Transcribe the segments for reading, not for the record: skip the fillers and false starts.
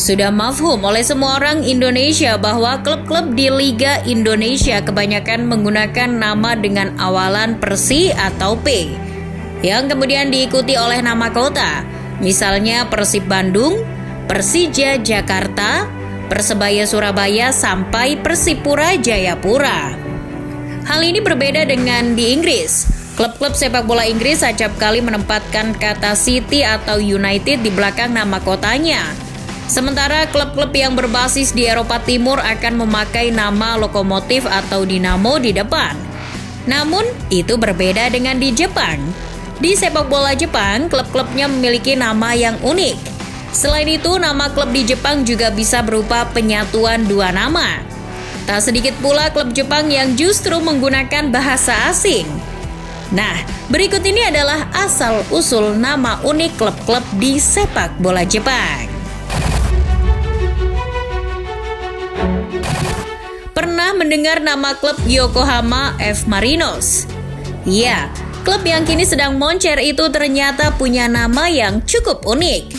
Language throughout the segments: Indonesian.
Sudah mafhum oleh semua orang Indonesia bahwa klub-klub di Liga Indonesia kebanyakan menggunakan nama dengan awalan Persi atau P, yang kemudian diikuti oleh nama kota, misalnya Persib Bandung, Persija Jakarta, Persebaya Surabaya, sampai Persipura Jayapura. Hal ini berbeda dengan di Inggris. Klub-klub sepak bola Inggris acap kali menempatkan kata City atau United di belakang nama kotanya. Sementara klub-klub yang berbasis di Eropa Timur akan memakai nama Lokomotif atau Dinamo di depan. Namun, itu berbeda dengan di Jepang. Di sepak bola Jepang, klub-klubnya memiliki nama yang unik. Selain itu, nama klub di Jepang juga bisa berupa penyatuan dua nama. Tak sedikit pula klub Jepang yang justru menggunakan bahasa asing. Nah, berikut ini adalah asal-usul nama unik klub-klub di sepak bola Jepang. Pernah mendengar nama klub Yokohama F. Marinos? Ya, klub yang kini sedang moncer itu ternyata punya nama yang cukup unik.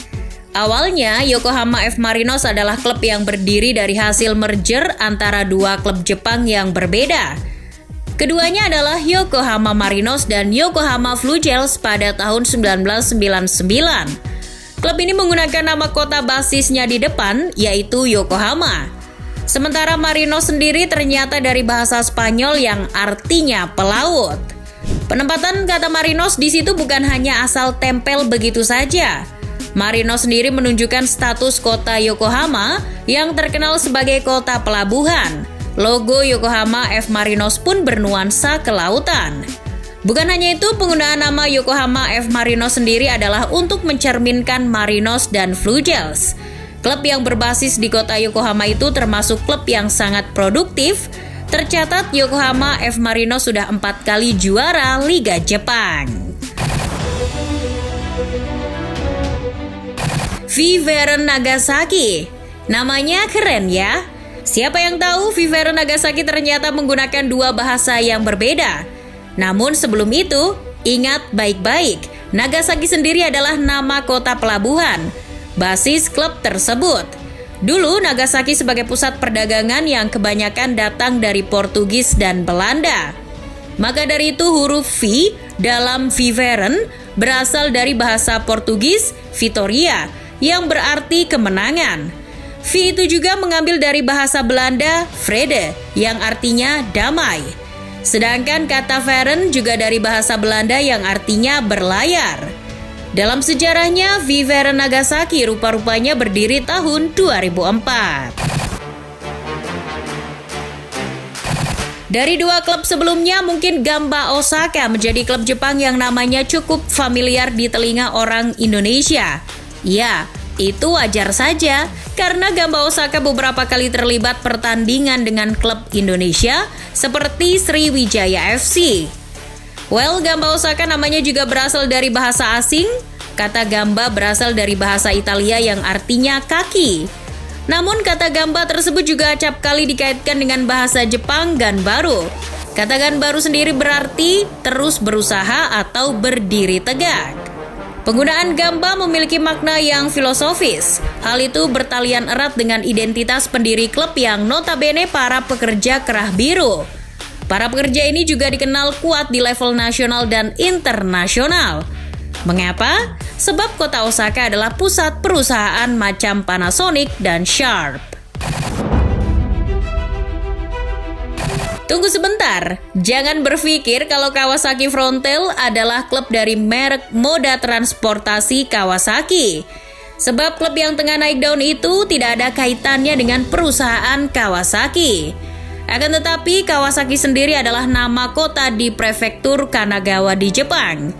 Awalnya, Yokohama F. Marinos adalah klub yang berdiri dari hasil merger antara dua klub Jepang yang berbeda. Keduanya adalah Yokohama Marinos dan Yokohama Blue Jays pada tahun 1999. Klub ini menggunakan nama kota basisnya di depan, yaitu Yokohama. Sementara Marinos sendiri ternyata dari bahasa Spanyol yang artinya pelaut. Penempatan kata Marinos di situ bukan hanya asal tempel begitu saja. Marinos sendiri menunjukkan status kota Yokohama yang terkenal sebagai kota pelabuhan. Logo Yokohama F. Marinos pun bernuansa kelautan. Bukan hanya itu, penggunaan nama Yokohama F. Marinos sendiri adalah untuk mencerminkan Marinos dan Blue Jays. Klub yang berbasis di kota Yokohama itu termasuk klub yang sangat produktif. Tercatat Yokohama F. Marinos sudah 4 kali juara Liga Jepang. Viveren Nagasaki. Namanya keren ya. Siapa yang tahu Viveren Nagasaki ternyata menggunakan dua bahasa yang berbeda. Namun sebelum itu, ingat baik-baik, Nagasaki sendiri adalah nama kota pelabuhan, basis klub tersebut. Dulu Nagasaki sebagai pusat perdagangan yang kebanyakan datang dari Portugis dan Belanda. Maka dari itu huruf V dalam Viveren berasal dari bahasa Portugis Vitória yang berarti kemenangan. V itu juga mengambil dari bahasa Belanda Vrede yang artinya damai. Sedangkan kata Veren juga dari bahasa Belanda yang artinya berlayar. Dalam sejarahnya, Viveren Nagasaki rupa-rupanya berdiri tahun 2004. Dari dua klub sebelumnya, mungkin Gamba Osaka menjadi klub Jepang yang namanya cukup familiar di telinga orang Indonesia. Ya, itu wajar saja, karena Gamba Osaka beberapa kali terlibat pertandingan dengan klub Indonesia seperti Sriwijaya FC. Well, Gamba Osaka namanya juga berasal dari bahasa asing. Kata Gamba berasal dari bahasa Italia yang artinya kaki. Namun kata Gamba tersebut juga acap kali dikaitkan dengan bahasa Jepang Ganbaru. Kata Ganbaru sendiri berarti terus berusaha atau berdiri tegak. Penggunaan Gamba memiliki makna yang filosofis. Hal itu bertalian erat dengan identitas pendiri klub yang notabene para pekerja kerah biru. Para pekerja ini juga dikenal kuat di level nasional dan internasional. Mengapa? Sebab kota Osaka adalah pusat perusahaan macam Panasonic dan Sharp. Tunggu sebentar, jangan berpikir kalau Kawasaki Frontale adalah klub dari merek moda transportasi Kawasaki. Sebab klub yang tengah naik daun itu tidak ada kaitannya dengan perusahaan Kawasaki. Akan tetapi, Kawasaki sendiri adalah nama kota di prefektur Kanagawa di Jepang.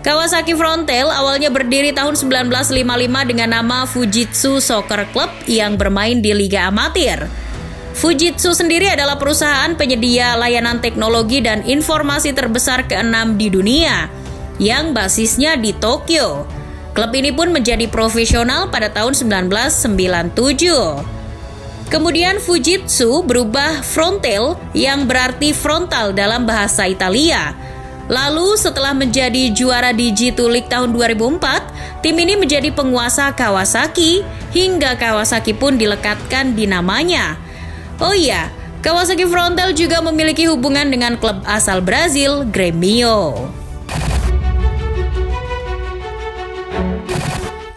Kawasaki Frontale awalnya berdiri tahun 1955 dengan nama Fujitsu Soccer Club yang bermain di Liga Amatir. Fujitsu sendiri adalah perusahaan penyedia layanan teknologi dan informasi terbesar ke-6 di dunia yang basisnya di Tokyo. Klub ini pun menjadi profesional pada tahun 1997. Kemudian Fujitsu berubah Frontale yang berarti frontal dalam bahasa Italia. Lalu setelah menjadi juara di G2 League tahun 2004, tim ini menjadi penguasa Kawasaki hingga Kawasaki pun dilekatkan di namanya. Oh iya, Kawasaki Frontale juga memiliki hubungan dengan klub asal Brazil, Grêmio.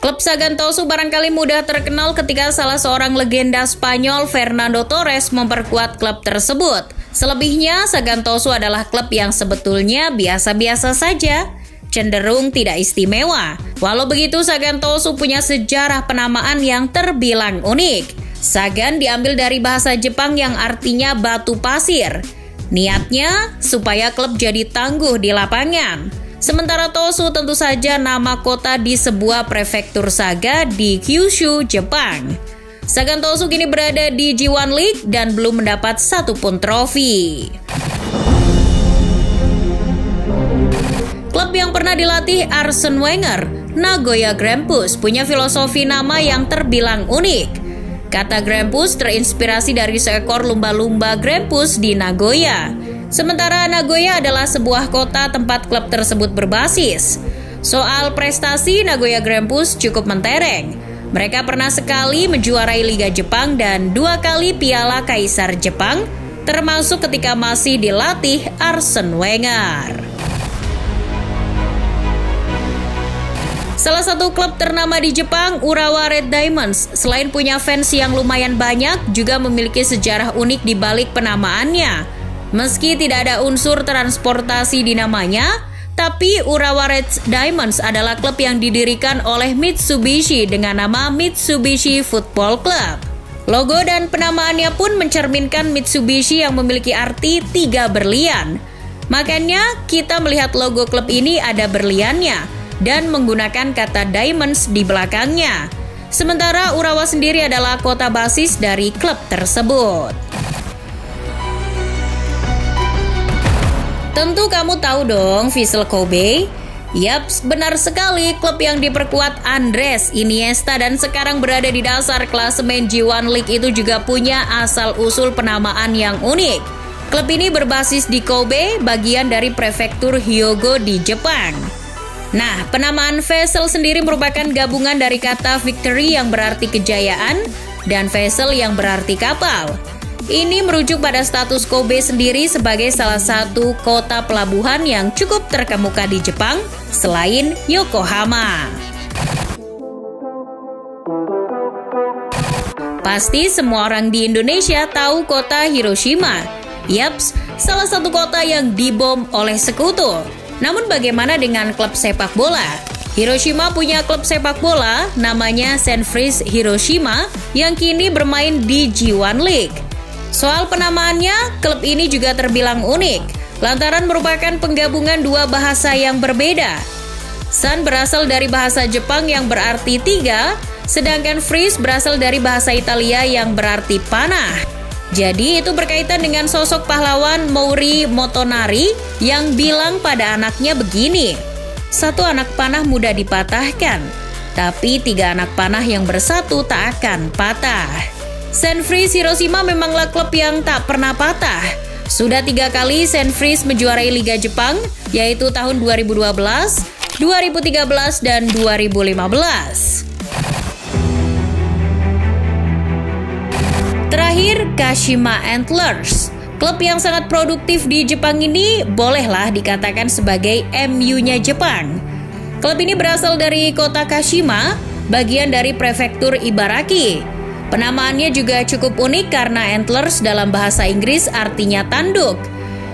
Klub Sagan Tosu barangkali mudah terkenal ketika salah seorang legenda Spanyol, Fernando Torres, memperkuat klub tersebut. Selebihnya, Sagan Tosu adalah klub yang sebetulnya biasa-biasa saja, cenderung tidak istimewa. Walau begitu, Sagan Tosu punya sejarah penamaan yang terbilang unik. Sagan diambil dari bahasa Jepang yang artinya batu pasir. Niatnya supaya klub jadi tangguh di lapangan. Sementara Tosu tentu saja nama kota di sebuah prefektur Saga di Kyushu, Jepang. Sagan Tosu kini berada di G1 League dan belum mendapat satupun trofi. Klub yang pernah dilatih Arsene Wenger, Nagoya Grampus, punya filosofi nama yang terbilang unik. Kata Grampus terinspirasi dari seekor lumba-lumba Grampus di Nagoya. Sementara Nagoya adalah sebuah kota tempat klub tersebut berbasis. Soal prestasi, Nagoya Grampus cukup mentereng. Mereka pernah sekali menjuarai Liga Jepang dan 2 kali Piala Kaisar Jepang, termasuk ketika masih dilatih Arsene Wenger. Salah satu klub ternama di Jepang, Urawa Red Diamonds, selain punya fans yang lumayan banyak, juga memiliki sejarah unik di balik penamaannya. Meski tidak ada unsur transportasi di namanya, tapi Urawa Red Diamonds adalah klub yang didirikan oleh Mitsubishi dengan nama Mitsubishi Football Club. Logo dan penamaannya pun mencerminkan Mitsubishi yang memiliki arti 3 berlian. Makanya kita melihat logo klub ini ada berliannya dan menggunakan kata diamonds di belakangnya. Sementara Urawa sendiri adalah kota basis dari klub tersebut. Tentu kamu tahu dong Vissel Kobe? Yaps, benar sekali, klub yang diperkuat Andres Iniesta dan sekarang berada di dasar klasemen G1 League itu juga punya asal-usul penamaan yang unik. Klub ini berbasis di Kobe, bagian dari prefektur Hyogo di Jepang. Nah, penamaan Vessel sendiri merupakan gabungan dari kata victory yang berarti kejayaan dan vessel yang berarti kapal. Ini merujuk pada status Kobe sendiri sebagai salah satu kota pelabuhan yang cukup terkemuka di Jepang selain Yokohama. Pasti semua orang di Indonesia tahu kota Hiroshima. Yaps, salah satu kota yang dibom oleh sekutu. Namun bagaimana dengan klub sepak bola? Hiroshima punya klub sepak bola namanya Sanfrecce Hiroshima yang kini bermain di G1 League. Soal penamaannya, klub ini juga terbilang unik, lantaran merupakan penggabungan 2 bahasa yang berbeda. San berasal dari bahasa Jepang yang berarti 3, sedangkan Frecce berasal dari bahasa Italia yang berarti panah. Jadi itu berkaitan dengan sosok pahlawan Mouri Motonari yang bilang pada anaknya begini, 1 anak panah mudah dipatahkan, tapi 3 anak panah yang bersatu tak akan patah. Sanfrecce Hiroshima memanglah klub yang tak pernah patah. Sudah 3 kali Sanfrecce menjuarai Liga Jepang, yaitu tahun 2012, 2013, dan 2015. Terakhir, Kashima Antlers. Klub yang sangat produktif di Jepang ini bolehlah dikatakan sebagai MU-nya Jepang. Klub ini berasal dari kota Kashima, bagian dari prefektur Ibaraki. Penamaannya juga cukup unik karena Antlers dalam bahasa Inggris artinya tanduk.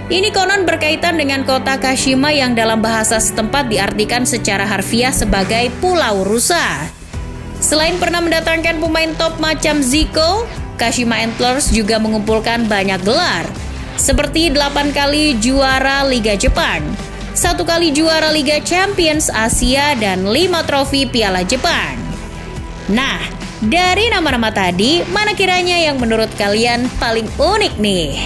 Ini konon berkaitan dengan kota Kashima yang dalam bahasa setempat diartikan secara harfiah sebagai Pulau Rusa. Selain pernah mendatangkan pemain top macam Zico, Kashima Antlers juga mengumpulkan banyak gelar, seperti 8 kali juara Liga Jepang, 1 kali juara Liga Champions Asia, dan 5 trofi Piala Jepang. Nah, dari nama-nama tadi, mana kiranya yang menurut kalian paling unik nih?